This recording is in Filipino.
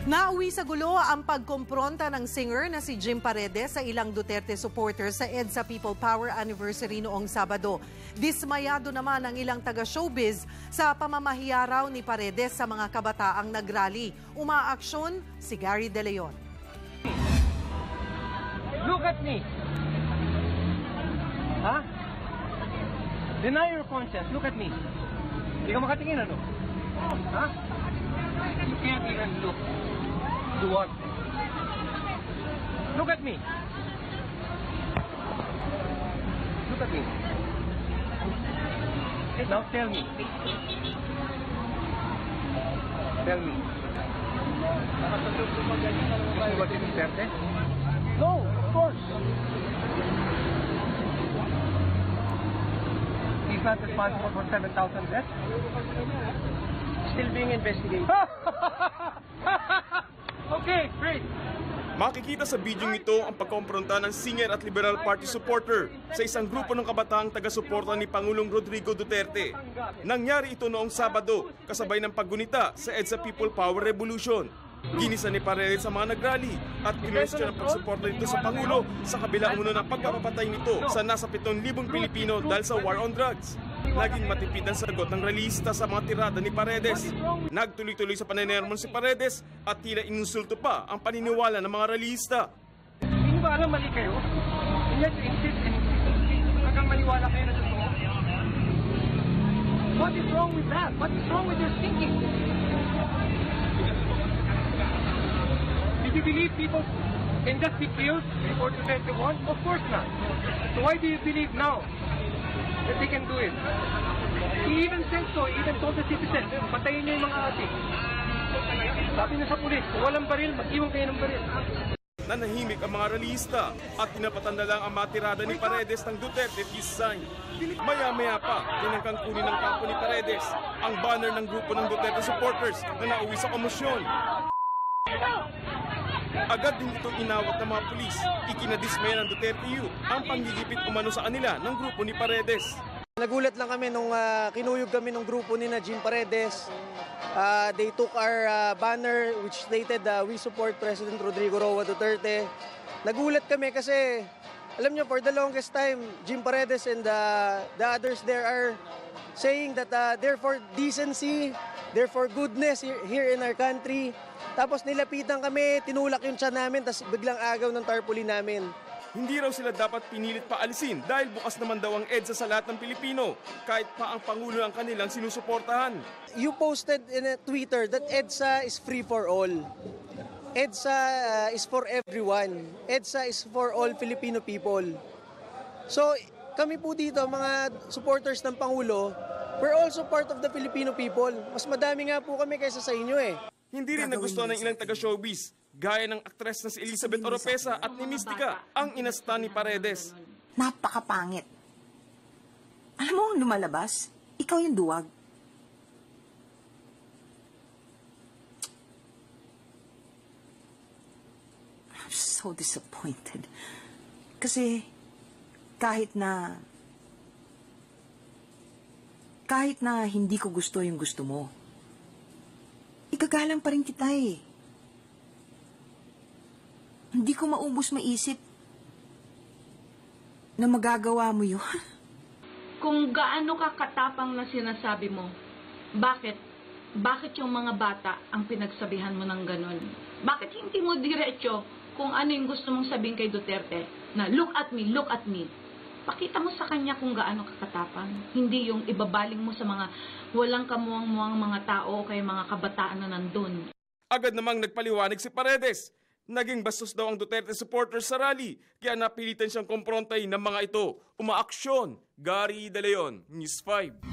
Nauwi sa gulo ang pagkompronta ng singer na si Jim Paredes sa ilang Duterte supporters sa EDSA People Power Anniversary noong Sabado. Dismayado naman ang ilang taga-showbiz sa pamamahiya raw ni Paredes sa mga kabataang nagrally. Umaaksyon si Gary De Leon. Look at me! Ha? Deny your conscience. Look at me. Hindi ka makatingin, ano? Ha? You can't even look. Do what? Look at me. Look at me. Now tell me. Tell me. Gusto ba si Duterte? No, of course. He's not responsible for 7,000 deaths. Still being investigated. Okay, great. Makikita sa video ito ang pagkompronta ng singer at Liberal Party supporter sa isang grupo ng kabataang taga-suporta ni Pangulong Rodrigo Duterte. Nangyari ito noong Sabado, kasabay ng paggunita sa EDSA People Power Revolution. Ginisa ni Paredes sa mga nagrally at kinwestiyon ang pagsuporta nito sa Pangulo sa kabila umuno ng pagpapatay nito sa nasa 7,000 Pilipino dahil sa war on drugs. Naging matipid ang sagot ng rallyista sa mga tirada ni Paredes. Nagtuloy-tuloy sa panenermon si Paredes at tila ininsulto pa ang paniniwala ng mga rallyista. Hindi ba alam mali kayo? And yet insist hanggang maniwala kayo na totoo. What is wrong with that? What is wrong with your thinking? Did you believe people can just be killed before 2021? Of course not. So why do you believe now that they can do it? He even said so, he even told the citizens, patayin niyo yung mga ating. Sabi na sa pulis, kung walang baril, mag-iwan kayo ng baril. Nanahimik ang mga rallyista at pinapatanda lang ang matirada ni Paredes ng Duterte peace sign. Maya-maya pa, tinangkang kunin ng kampo ni Paredes ang banner ng grupo ng Duterte supporters na nauwi sa komosyon. Agad din ito inawat ng mga pulis. Ikinadismaya ng Duterte Youth ang panggigipit umano sa kanila ng grupo ni Paredes. Nagulat lang kami nung kinuyog kami ng grupo ni Jim Paredes. They took our banner which stated we support President Rodrigo Roa Duterte. Nagulat kami kasi alam niyo for the longest time Jim Paredes and the others there are saying that they're for decency, they're for goodness here in our country. Tapos nilapitan kami, tinulak yung tiyan namin, tapos biglang agaw ng tarpaulin namin. Hindi raw sila dapat pinilit paalisin dahil bukas naman daw ang EDSA sa lahat ng Pilipino, kahit pa ang Pangulo ang kanilang sinusuportahan. You posted in a Twitter that EDSA is free for all. EDSA is for everyone. EDSA is for all Filipino people. So kami po dito, mga supporters ng Pangulo, we're also part of the Filipino people. Mas madami nga po kami kaysa sa inyo eh. Hindi rin nagustuhan ng ilang taga-showbiz, gaya ng aktres na si Elizabeth Oropesa at ni Mystica, ang inasta ni Paredes. Napakapangit. Alam mo ang lumalabas? Ikaw yung duwag. I'm so disappointed. Kasi kahit na hindi ko gusto yung gusto mo, igagalang pa rin kita eh. Hindi ko maubos maisip na magagawa mo yun. Kung gaano ka katapang na sinasabi mo, bakit yung mga bata ang pinagsabihan mo ng ganun? Bakit hindi mo diretso kung ano yung gusto mong sabihin kay Duterte na look at me. Pakita mo sa kanya kung gaano kakatapang. Hindi yung ibabaling mo sa mga walang kamuwang-muwang mga tao o kay mga kabataan na nandun. Agad namang nagpaliwanag si Paredes. Naging bastos daw ang Duterte supporters sa rally, kaya napilitan siyang komprontahin ng mga ito. Umaaksyon. Gary De Leon, News 5.